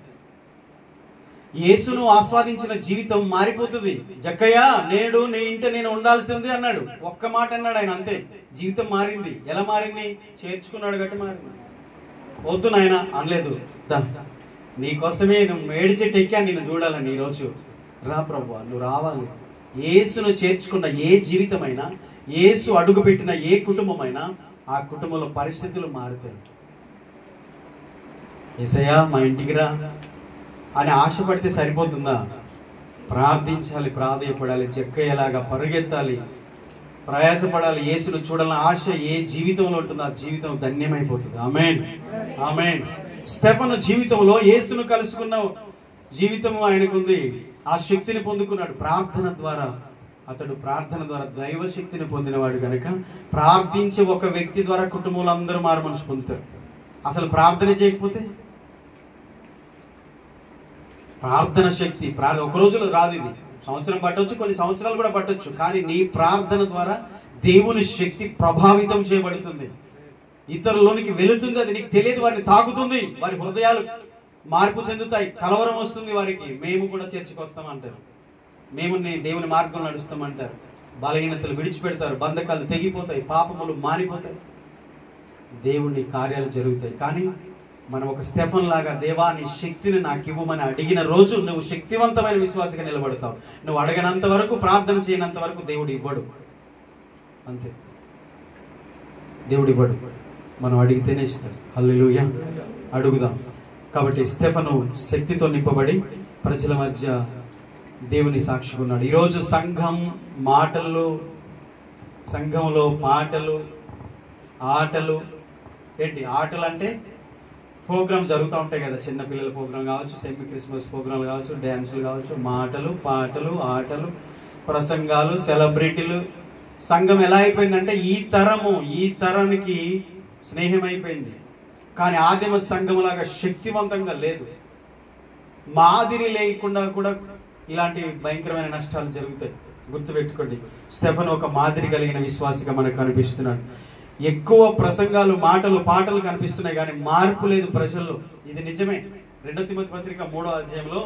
యేసును ఆస్వాదించిన జీవితం మారిపోతుంది. జక్కయ్య, నేడు నీ ఇంట నేను ఉండాల్సింది అన్నాడు, ఒక్క మాట అన్నాడు ఆయన, అంతే, జీవితం మారింది. ఎలా మారింది? చేర్చుకున్నాడు గట్టి మారింది. వద్దు నాయన అనలేదు, నీకోసమే నువ్వు మేడి చెట్టు ఎక్కా, నేను చూడాలని ఈరోజు రా ప్రభువా, నువ్వు రావాలి. యేసును చేర్చుకున్న ఏ జీవితమైనా, యేసు అడుగుపెట్టిన ఏ కుటుంబమైనా ఆ కుటుంబంలో పరిస్థితులు మారుతాయి. యేసయ్యా మా ఇంటికి రా అని ఆశపడితే సరిపోతుందా? ప్రార్థించాలి, ప్రాధేయపడాలి, జక్కయ్యలాగా పరుగెత్తాలి, ప్రయాసపడాలి. యేసును చూడాలని ఆశ ఏ జీవితంలో ఉంటుందో ఆ జీవితం ధన్యమైపోతుంది. ఆమేన్, ఆమేన్. స్టెఫను జీవితంలో యేసును కలుసుకున్న జీవితం ఆయనకుంది. ఆ శక్తిని పొందుకున్నాడు ప్రార్థన ద్వారా. అతడు ప్రార్థన ద్వారా దైవ శక్తిని పొందినవాడు కనుక ప్రార్థించే ఒక వ్యక్తి ద్వారా కుటుంబంలో అందరూ మారు మనసు పొందుతారు. అసలు ప్రార్థన చేయకపోతే ప్రార్థన శక్తి ఒక రోజులో రాదు, ఇది సంవత్సరం పట్టవచ్చు, కొన్ని సంవత్సరాలు కూడా పట్టవచ్చు. కానీ నీ ప్రార్థన ద్వారా దేవుని శక్తి ప్రభావితం చేయబడుతుంది, ఇతరులోనికి వెళుతుంది. అది నీకు తెలియదు, వారిని తాకుతుంది, వారి హృదయాలు మార్పు చెందుతాయి, కలవరం వస్తుంది వారికి. మేము కూడా చర్చకు వస్తామంటారు, మేము దేవుని మార్గం నడుస్తామంటారు. బలహీనతలు విడిచిపెడతారు, బంధకాలు తెగిపోతాయి, పాపములు మారిపోతాయి, దేవుని కార్యాలు జరుగుతాయి. కానీ మనం ఒక స్టెఫన్ లాగా దేవా నీ శక్తిని నాకు ఇవ్వమని అడిగిన రోజు నువ్వు శక్తివంతమైన విశ్వాసంగా నిలబడతావు. నువ్వు అడగనంత వరకు, ప్రార్థన చేయనంత వరకు దేవుడు ఇవ్వడు, అంతే, దేవుడు ఇవ్వడు. మనం అడిగితేనే ఇస్తాడు. హల్లెలూయా. అడుగుదాం. కాబట్టి స్టెఫను శక్తితో నింపబడి ప్రజల మధ్య దేవుని సాక్షిగా ఉన్నాడు. ఈరోజు సంఘంలో పాటలు, ఆటలు, ఏంటి ఆటలు అంటే ప్రోగ్రామ్ జరుగుతూ ఉంటాయి కదా, చిన్నపిల్లల ప్రోగ్రాం కావచ్చు, సెమీ క్రిస్మస్ ప్రోగ్రాంలు కావచ్చు, డ్యాన్సులు కావచ్చు, మాటలు, పాటలు, ఆటలు, ప్రసంగాలు, సెలబ్రిటీలు. సంఘం ఎలా అయిపోయిందంటే ఈ తరానికి స్నేహం అయిపోయింది. కానీ ఆదిమ సంఘములాగా శక్తివంతంగా లేదు. మాదిరి లేకుండా కూడా ఇలాంటి భయంకరమైన నష్టాలు జరుగుతాయి. గుర్తుపెట్టుకోండి, స్టెఫను ఒక మాదిరి కలిగిన విశ్వాసిగా మనకు కనిపిస్తున్నాడు. ఎక్కువ ప్రసంగాలు, మాటలు, పాటలు కనిపిస్తున్నాయి కానీ మార్పు లేదు ప్రజల్లో. ఇది నిజమే. 2 తిమోతి పత్రిక 3వ అధ్యాయంలో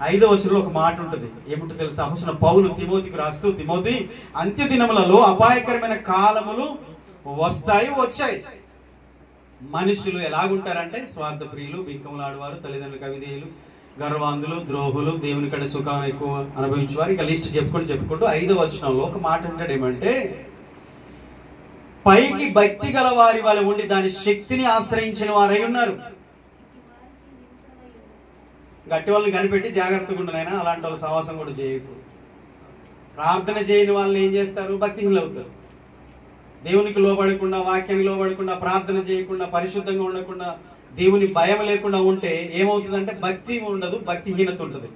5వ వచనంలో ఒక మాట ఉంటుంది. ఏమిటో తెలుసా? అపొస్తలుడైన పౌలు తిమోతికి రాస్తూ, తిమోతి, అంత్య దినములలో అపాయకరమైన కాలములు వచ్చాయి. మనుషులు ఎలాగుంటారంటే స్వార్థ ప్రియులు, బింకములాడువారు, తల్లిదండ్రులకు అవిధేయులు, గర్వాంధులు, ద్రోహులు, దేవుని కడ సుఖం ఎక్కువ అనుభవించేవారు. ఇక లిస్ట్ చెప్పుకుంటూ 5వ వచనంలో ఒక మాట అంటాడు. ఏమంటే, పైకి భక్తి గల వారి వలె ఉండి దాని శక్తిని ఆశ్రయించిన వారై ఉన్నారు. గట్టి వాళ్ళని కనిపెట్టి జాగ్రత్తగా ఉండనైనా అలాంటి వాళ్ళ సహవాసం కూడా చేయకు. ప్రార్థన చేయని వాళ్ళు ఏం చేస్తారు? భక్తిహీనులు అవుతారు. దేవునికి లోబడకుండా, వాక్యానికి లోబడకుండా, ప్రార్థన చేయకుండా, పరిశుద్ధంగా ఉండకుండా, దేవుని భయం లేకుండా ఉంటే ఏమవుతుందంటే భక్తి ఉండదు, భక్తిహీనత ఉంటుంది.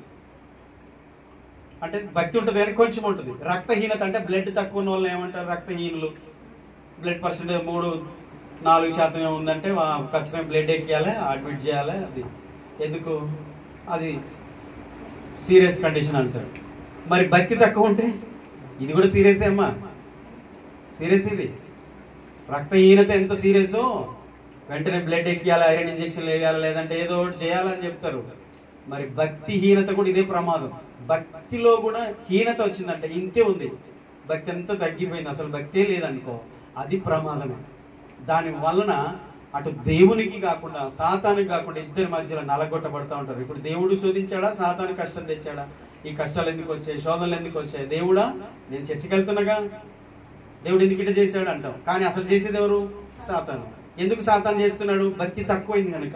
అంటే భక్తి ఉంటుంది కానీ కొంచెం ఉంటుంది. రక్తహీనత అంటే బ్లడ్ తక్కువ ఉన్న వాళ్ళని ఏమంటారు? రక్తహీనులు. బ్లడ్ పర్సెంటేజ్ 3-4% ఉందంటే ఖచ్చితంగా బ్లడ్ ఎక్కియాలి, అడ్మిట్ చేయాలి. అది ఎందుకు? అది సీరియస్ కండిషన్ అంటారు. మరి భక్తి తక్కువ ఉంటే ఇది కూడా సీరియసే అమ్మా, సీరియస్. ఇది రక్తహీనత ఎంత సీరియసో వెంటనే బ్లడ్ ఎక్కియాలి, ఐరన్ ఇంజెక్షన్లు వేయాలి, లేదంటే ఏదో ఒకటి చేయాలని చెప్తారు. మరి భక్తిహీనత కూడా ఇదే ప్రమాదం. భక్తిలో కూడా హీనత వచ్చిందంటే ఇంతే ఉంది, భక్తి అంతా తగ్గిపోయింది, అసలు భక్తే లేదనుకో, అది ప్రమాదమే. దాని వలన అటు దేవునికి కాకుండా సాతానికి కాకుండా ఇద్దరి మధ్యలో నలగొట్టబడతా ఉంటారు. ఇప్పుడు దేవుడు శోధించాడా? సాతాను కష్టం తెచ్చాడా? ఈ కష్టాలు ఎందుకు వచ్చాయి, శోధనలు ఎందుకు వచ్చాయి? దేవుడా, నేను చర్చికి వెళ్తున్నాగా, దేవుడు ఎందుకు ఇట్లా చేశాడు అంటాం. కానీ అసలు చేసేది ఎవరు? సాతాను. ఎందుకు సాతాను చేస్తున్నాడు? భక్తి తక్కువైంది కనుక.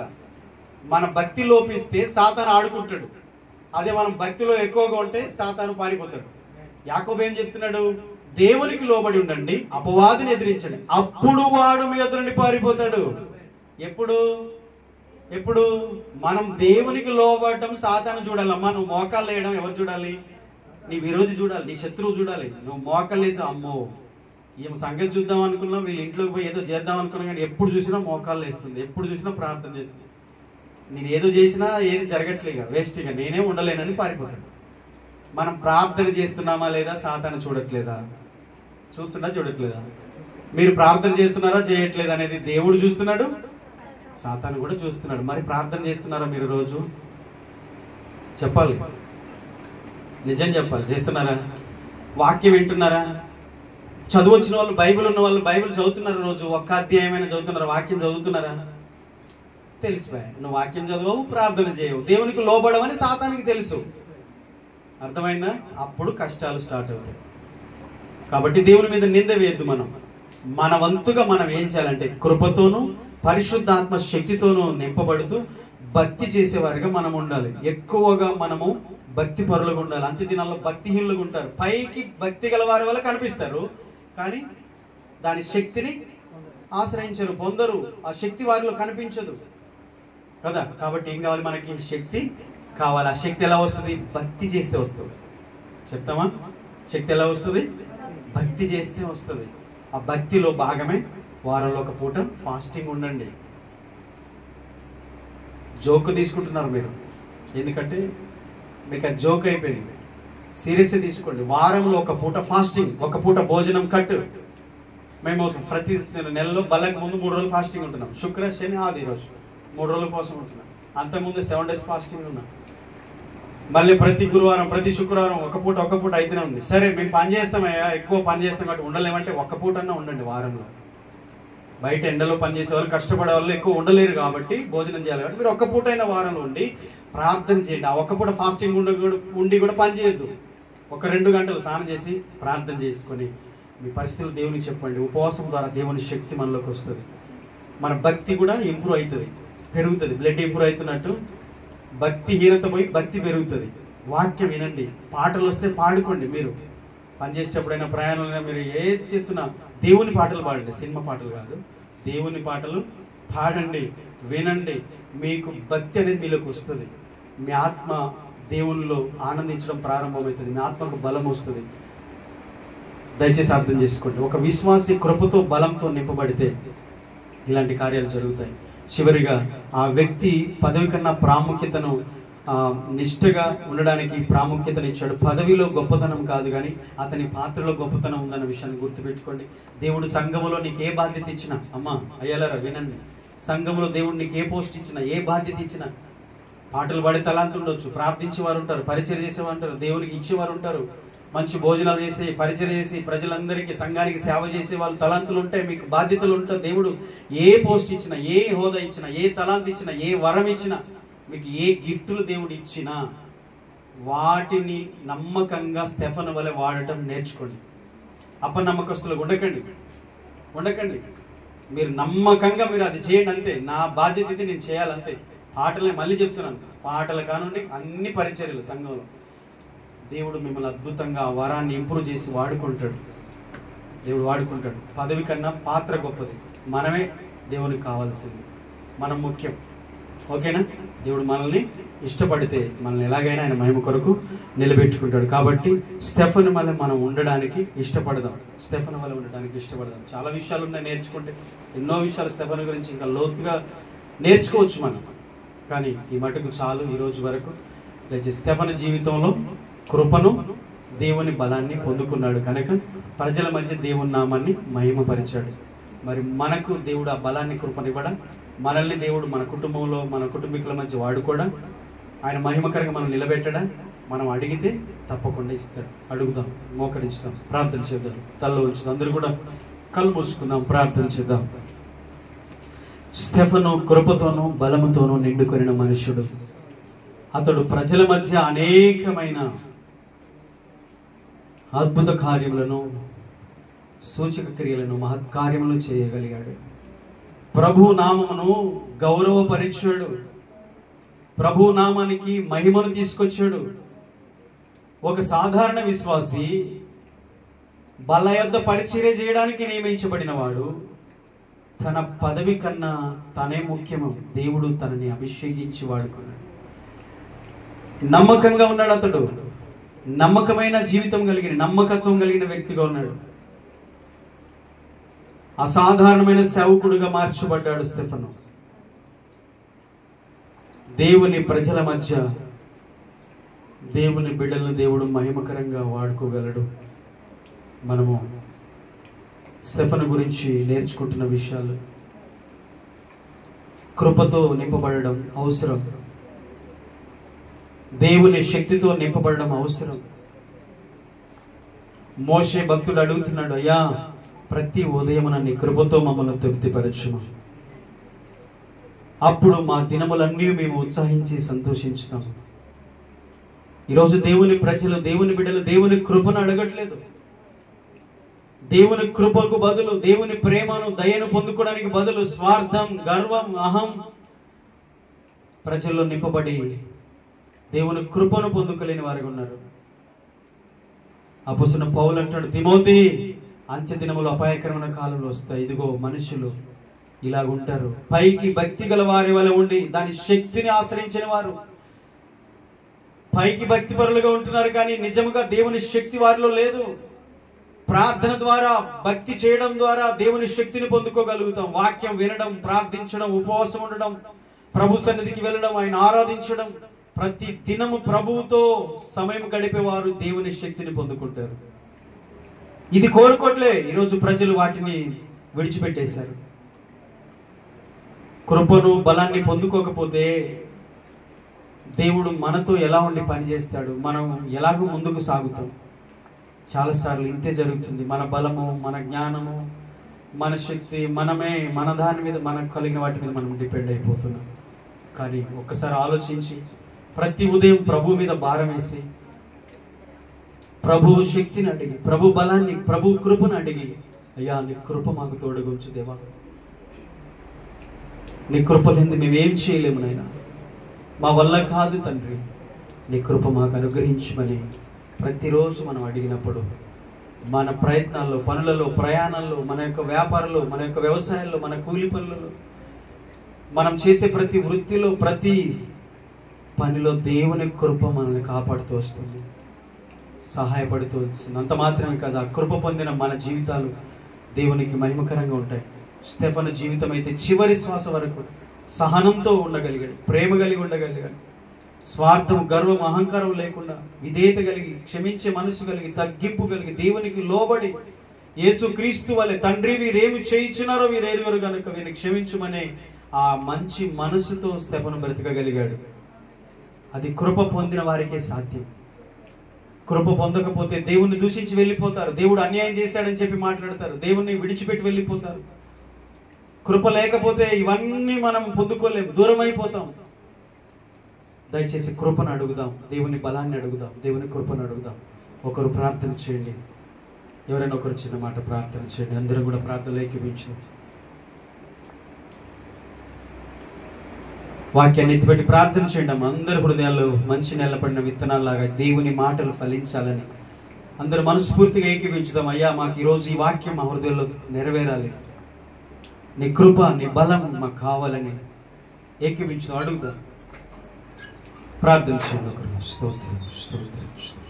మన భక్తి లోపిస్తే సాతాను ఆడుకుంటాడు. అదే మనం భక్తిలో ఎక్కువగా ఉంటే సాతాను పారిపోతాడు. యాకోబు ఏం చెప్తున్నాడు? దేవునికి లోబడి ఉండండి, అపవాదిని ఎదిరించండి, అప్పుడు వాడు మీ ఎదురుని పారిపోతాడు. ఎప్పుడు ఎప్పుడు మనం దేవునికి లోబడటం సాతాను చూడాలమ్మా. నువ్వు మోకాళ్ళు వేయడం ఎవరు చూడాలి? నీ విరోధి చూడాలి, నీ శత్రువు చూడాలి. నువ్వు మోకాళ్ళు వేసి అమ్మో ఏం సంగతి చూద్దాం అనుకున్నావు, వీళ్ళు ఇంట్లోకి పోయి ఏదో చేద్దాం అనుకున్నాం, కానీ ఎప్పుడు చూసినా మోకాళ్ళు వేస్తుంది, ఎప్పుడు చూసినా ప్రార్థన చేస్తుంది. నేను ఏదో చేసినా ఏది జరగట్లేగా, వేస్ట్గా నేనే ఉండలేనని పారిపోతాడు. మనం ప్రార్థన చేస్తున్నామా లేదా సాతాను చూడట్లేదా? చూస్తున్నా చూడట్లేదా? మీరు ప్రార్థన చేస్తున్నారా చేయట్లేదా అనేది దేవుడు చూస్తున్నాడు, సాతాను కూడా చూస్తున్నాడు. మరి ప్రార్థన చేస్తున్నారా మీరు? రోజు చెప్పాలి, నిజం చెప్పాలి. చేస్తున్నారా? వాక్యం వింటున్నారా? చదువు వచ్చిన వాళ్ళు, బైబిల్ ఉన్న వాళ్ళు బైబిల్ చదువుతున్నారు. రోజు ఒక్క అధ్యాయమైనా చదువుతున్నారా? వాక్యం చదువుతున్నారా? తెలిసిపోయా. నువ్వు వాక్యం చదవవు, ప్రార్థన చేయవు, దేవునికి లోబడవని సాతానికి తెలుసు. అర్థమైందా? అప్పుడు కష్టాలు స్టార్ట్ అవుతాయి. కాబట్టి దేవుని మీద నింద వేయద్దు. మన వంతుగా మనం ఏం చేయాలంటే కృపతోనూ పరిశుద్ధాత్మ శక్తితోనూ నింపబడుతూ భక్తి చేసేవారిగా మనం ఉండాలి. ఎక్కువగా మనము భక్తి పరులుగా ఉండాలి. అంత్య దినాల్లో భక్తిహీనులుగా ఉంటారు. పైకి భక్తి గల వారి వల్ల కనిపిస్తారు, కానీ దాని శక్తిని ఆశ్రయించరు, పొందరు. ఆ శక్తి వారిలో కనిపించదు కదా. కాబట్టి ఏం కావాలి? మనకి శక్తి కావాలి. ఆ శక్తి ఎలా వస్తుంది? భక్తి చేస్తే వస్తుంది. చెప్తామా? శక్తి ఎలా వస్తుంది? భక్తి చేస్తే వస్తుంది. ఆ భక్తిలో భాగమే వారంలో ఒక పూట ఫాస్టింగ్ ఉండండి. జోక్ తీసుకుంటున్నారు మీరు, ఎందుకంటే మీకు అది జోక్ అయిపోయింది. సీరియస్గా తీసుకోండి. వారంలో ఒక పూట ఫాస్టింగ్, ఒక పూట భోజనం కట్. మేము ప్రతి నెలలో బలకు ముందు 3 రోజులు ఫాస్టింగ్ ఉంటున్నాం. శుక్ర, శని, ఆది రోజు 3 రోజుల కోసం ఉంటున్నాం. అంతకుముందు 7 days ఫాస్టింగ్ ఉన్నాం. మళ్ళీ ప్రతి గురువారం, ప్రతి శుక్రవారం ఒక పూట అయితేనే ఉంది. సరే మేము పని చేస్తామయ్యా, ఎక్కువ పని చేస్తాం కాబట్టి ఉండలేమంటే ఒక్క పూట అన్నా ఉండండి వారంలో. బయట ఎండలో పనిచేసే వాళ్ళు, కష్టపడే వాళ్ళు ఎక్కువ ఉండలేరు కాబట్టి భోజనం చేయాలి కాబట్టి మీరు ఒక్క పూట అయినా వారంలో ఉండి ప్రార్థన చేయండి. ఆ ఒక్క పూట ఫాస్టింగ్ ఉండి కూడా పని చేయొద్దు. ఒక 2 గంటలు స్నానం చేసి ప్రార్థన చేసుకొని మీ పరిస్థితులు దేవునికి చెప్పండి. ఉపవాసం ద్వారా దేవుని శక్తి మనలోకి వస్తుంది. మన భక్తి కూడా ఇంప్రూవ్ అవుతుంది, పెరుగుతుంది. బ్లడ్ ఇంప్రూవ్ అవుతున్నట్టు భక్తిహీనత పోయి భక్తి పెరుగుతుంది. వాక్యం వినండి, పాటలు వస్తే పాడుకోండి. మీరు పనిచేసేటప్పుడైనా, ప్రయాణంలో మీరు ఏది చేస్తున్నా దేవుని పాటలు పాడండి. సినిమా పాటలు కాదు, దేవుని పాటలు పాడండి, వినండి. మీకు భక్తి అనేది మీలోకి వస్తుంది. మీ ఆత్మ దేవునిలో ఆనందించడం ప్రారంభమవుతుంది. మీ ఆత్మకు బలం వస్తుంది. దయచేసి అర్థం చేసుకోండి. ఒక విశ్వాసి కృపతో బలంతో నింపబడితే ఇలాంటి కార్యాలు జరుగుతాయి. చివరిగా ఆ వ్యక్తి పదవి కన్నా ప్రాముఖ్యతను, నిష్ఠగా ఉండడానికి ప్రాముఖ్యతను ఇచ్చాడు. పదవిలో గొప్పతనం కాదు, కానీ అతని పాత్రలో గొప్పతనం ఉందన్న విషయాన్ని గుర్తుపెట్టుకోండి. దేవుడు సంఘములో నీకు ఏ బాధ్యత ఇచ్చినా, అమ్మా అయ్యాలరా వినండి, సంఘములో దేవుడు నీకు ఏ పోస్ట్ ఇచ్చినా, ఏ బాధ్యత ఇచ్చినా, పాటలు పాడే తలాంత ఉండొచ్చు, ప్రార్థించేవారు ఉంటారు, పరిచయం చేసేవారు ఉంటారు, దేవునికి ఇచ్చేవారు ఉంటారు, మంచి భోజనాలు చేసి పరిచయం చేసి ప్రజలందరికీ, సంఘానికి సేవ చేసే వాళ్ళు తలాంతులు ఉంటాయి, మీకు బాధ్యతలు ఉంటాయి. దేవుడు ఏ పోస్ట్ ఇచ్చినా, ఏ హోదా ఇచ్చినా, ఏ తలాంత ఇచ్చినా, ఏ వరం ఇచ్చినా, మీకు ఏ గిఫ్టులు దేవుడు ఇచ్చినా వాటిని నమ్మకంగా స్టెఫను వలె వాడటం నేర్చుకోండి. అపనమ్మకస్తులుగా ఉండకండి. మీరు నమ్మకంగా మీరు అది చేయండి, అంతే. నా బాధ్యత ఇది, నేను చేయాలంతే. పాటలే మళ్ళీ చెప్తున్నాను, పాటలు కానుండి అన్ని పరిచర్యలు సంఘంలో దేవుడు మిమ్మల్ని అద్భుతంగా ఆ వరాన్ని ఇంప్రూవ్ చేసి వాడుకుంటాడు. దేవుడు వాడుకుంటాడు. పదవి కన్నా పాత్ర గొప్పది. మనమే దేవునికి కావాల్సింది, మనం ముఖ్యం. ఓకేనా? దేవుడు మనల్ని ఇష్టపడితే మనల్ని ఎలాగైనా ఆయన మహిమ కొరకు నిలబెట్టుకుంటాడు. కాబట్టి స్టెఫను వల్ల మనం ఉండడానికి ఇష్టపడదాం. చాలా విషయాలు ఉన్నాయి నేర్చుకుంటే, ఎన్నో విషయాలు స్టెఫను గురించి ఇంకా లోతుగా నేర్చుకోవచ్చు మనం. కానీ ఈ మటుకు చాలు ఈ రోజు వరకు. దయచేసి స్టెఫను జీవితంలో కృపను, దేవుని బలాన్ని పొందుకున్నాడు కనుక ప్రజల మధ్య దేవుని నామాన్ని మహిమపరిచాడు. మరి మనకు దేవుడు ఆ బలాన్ని, కృపనివ్వడం, మనల్ని దేవుడు మన కుటుంబంలో, మన కుటుంబీకుల మధ్య వాడుకోవడా, ఆయన మహిమకరంగా మనం నిలబెట్టడా, మనం అడిగితే తప్పకుండా ఇస్తాడు. అడుగుదాం, మోకరించుదాం, ప్రార్థన చేద్దాం, తలలో ఉంచుదాం. అందరూ కూడా కళ్ళు మూసుకుందాం, ప్రార్థన చేద్దాం. స్టెఫను కృపతోనూ బలముతోనూ నిండుకొనిన మనుష్యుడు. అతడు ప్రజల మధ్య అనేకమైన అద్భుత కార్యములను, సూచక క్రియలను, మహత్కార్యములను చేయగలిగాడు. ప్రభు నామమును గౌరవపరిచాడు. ప్రభు నామానికి మహిమను తీసుకొచ్చాడు. ఒక సాధారణ విశ్వాసి బల యొద్ద పరిచర్య చేయడానికి నియమించబడిన వాడు తన పదవి కన్నా తనే ముఖ్యము. దేవుడు తనని అభిషేకించి వాడుకున్నాడు. నమ్మకంగా ఉన్నాడు అతడు. నమ్మకమైన జీవితం కలిగిన, నమ్మకత్వం కలిగిన వ్యక్తిగా ఉన్నాడు. అసాధారణమైన సేవకుడుగా మార్చబడ్డాడు స్టెఫను. దేవుని ప్రజల మధ్య దేవుని బిడ్డలను దేవుడు మహిమకరంగా వాడుకోగలడు. మనము స్టెఫను గురించి నేర్చుకుంటున్న విషయాలు, కృపతో నింపబడడం అవసరం, దేవుని శక్తితో నింపబడడం అవసరం. మోషే భక్తుడు అడుగుతున్నాడు, అయ్యా ప్రతి ఉదయమున నీ కృపతో మమ్మల్ని తృప్తిపరచుము, అప్పుడు మా దినములన్నీ మేము ఉత్సాహించి సంతోషించుతాము. ఈరోజు దేవుని ప్రజలు, దేవుని బిడ్డలు దేవుని కృపను అడగట్లేదు. దేవుని కృపకు బదులు, దేవుని ప్రేమను దయను పొందుకోవడానికి బదులు స్వార్థం, గర్వం, అహం ప్రజల్లో నింపబడి దేవుని కృపను పొందుకోలేని వారు ఉన్నారు. అపొస్తలుడైన పౌలు అంటాడు, తిమోతి, అంత్య దినములు అపాయకరమైన కాలంలో వస్తాయి. ఇదిగో మనుషులు ఇలాగుంటారు, పైకి భక్తి గల వారి వల్ల ఉండి దాని శక్తిని ఆశ్రయించిన వారు. పైకి భక్తి పరులుగా ఉంటున్నారు, కానీ నిజముగా దేవుని శక్తి వారిలో లేదు. ప్రార్థన ద్వారా, భక్తి చేయడం ద్వారా దేవుని శక్తిని పొందుకోగలుగుతాం. వాక్యం వినడం, ప్రార్థించడం, ఉపవాసం ఉండడం, ప్రభు సన్నిధికి వెళ్ళడం, ఆయన ఆరాధించడం, ప్రతి దినము ప్రభువుతో సమయం గడిపేవారు దేవుని శక్తిని పొందుకుంటారు. ఇది కోరుకోట్లే ఈరోజు ప్రజలు వాటిని విడిచిపెట్టేశారు. కృపను, బలాన్ని పొందుకోకపోతే దేవుడు మనతో ఎలా ఉండి పనిచేస్తాడు, మనం ఎలాగో ముందుకు సాగుతాం. చాలాసార్లు ఇంతే జరుగుతుంది. మన బలము, మన జ్ఞానము, మన శక్తి, మనమే మన దాని మీద, మనకు కలిగిన వాటి మీద మనం డిపెండ్ అయిపోతున్నాం. కానీ ఒక్కసారి ఆలోచించి ప్రతి ఉదయం ప్రభు మీద భారం వేసి, ప్రభు శక్తిని అడిగి, ప్రభు బలాన్ని, ప్రభు కృపను అడిగి, అయ్యా నీ కృప మాకు తోడుగుంచు దేవా, నీ కృప లేనిది మేమేం చేయలేము నాయనా, మా వల్ల కాదు తండ్రి, నీ కృప మాకు అనుగ్రహించమని ప్రతిరోజు మనం అడిగినప్పుడు మన ప్రయత్నాల్లో, పనులలో, ప్రయాణాల్లో, మన యొక్క వ్యాపారంలో, మన యొక్క వ్యవసాయంలో, మన కూలి పనులలో, మనం చేసే ప్రతి వృత్తిలో, ప్రతి పనిలో దేవుని కృప మనల్ని కాపాడుతూ వస్తుంది, సహాయపడుతూ వస్తుంది. అంత మాత్రమే కాదు, ఆ కృప పొందిన మన జీవితాలు దేవునికి మహిమకరంగా ఉంటాయి. స్టెఫను జీవితం అయితే చివరి శ్వాస వరకు సహనంతో ఉండగలిగాడు, ప్రేమ కలిగి ఉండగలిగాడు, స్వార్థం, గర్వం, అహంకారం లేకుండా విధేయత కలిగి, క్షమించే మనసు కలిగి, తగ్గింపు కలిగి, దేవునికి లోబడి, యేసుక్రీస్తు వలె తండ్రి వీరేమి చేయించున్నారో వీరెరుగరు గనుక వీరిని క్షమించుమనే ఆ మంచి మనసుతో స్టెఫను బ్రతకగలిగాడు. అది కృప పొందిన వారికే సాధ్యం. కృప పొందకపోతే దేవుణ్ణి దూషించి వెళ్ళిపోతారు, దేవుడు అన్యాయం చేశాడని చెప్పి మాట్లాడతారు, దేవుణ్ణి విడిచిపెట్టి వెళ్ళిపోతారు. కృప లేకపోతే ఇవన్నీ మనం పొందుకోలేము, దూరం అయిపోతాం. దయచేసి కృపను అడుగుదాం, దేవుని బలాన్ని అడుగుదాం, దేవుని కృపను అడుగుదాం. ఒకరు ప్రార్థన చేయండి, ఎవరైనా ఒకరు చిన్న మాట ప్రార్థన చేయండి. అందరం కూడా ప్రార్థనలో ఏకీభవించండి. వాక్యాన్ని ఎత్తిపెట్టి ప్రార్థన చేయండి. అందరి హృదయాల్లో మంచి నెలపడిన విత్తనాల్లాగా దేవుని మాటలు ఫలించాలని అందరూ మనస్ఫూర్తిగా ఏకీభవించుదాం. అయ్యా మాకు ఈరోజు ఈ వాక్యం మా హృదయంలో నెరవేరాలి, నీ కృప, నీ బలం మాకు కావాలని ఏకీభవించుదాం, అడుగుదాం, ప్రార్థన చేయండి. స్తోత్రం, స్తోత్రం, స్తోత్రం.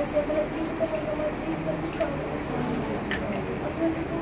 Aslında bu